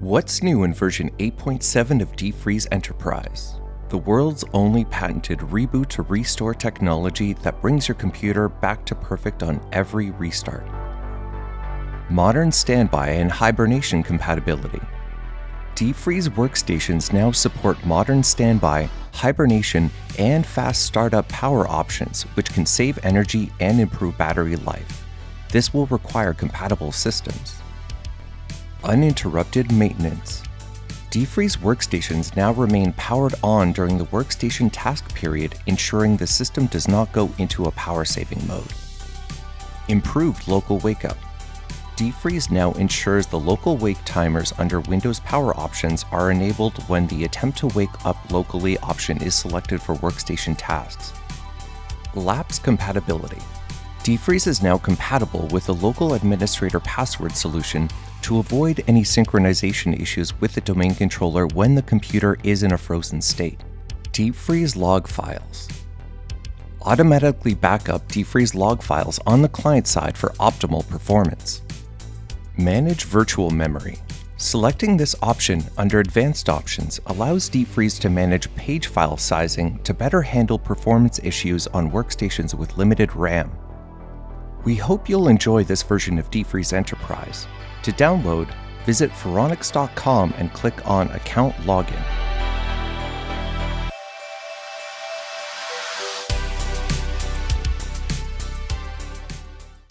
What's new in version 8.7 of Defreeze Enterprise? The world's only patented reboot to restore technology that brings your computer back to perfect on every restart. Modern standby and hibernation compatibility. Defreeze workstations now support modern standby, hibernation, and fast startup power options, which can save energy and improve battery life. This will require compatible systems. Uninterrupted maintenance. Defreeze workstations now remain powered on during the Workstation Task period, ensuring the system does not go into a power-saving mode. Improved Local Wakeup. Defreeze now ensures the local wake timers under Windows Power Options are enabled when the Attempt to Wake Up Locally option is selected for Workstation Tasks. Lapse compatibility. Defreeze is now compatible with the Local Administrator Password solution to avoid any synchronization issues with the domain controller when the computer is in a frozen state. Defreeze log files. Automatically backup defreeze log files on the client side for optimal performance. Manage virtual memory. Selecting this option under Advanced Options allows Defreeze to manage page file sizing to better handle performance issues on workstations with limited RAM. We hope you'll enjoy this version of Defreeze Enterprise. To download, visit Phoronix.com and click on Account Login.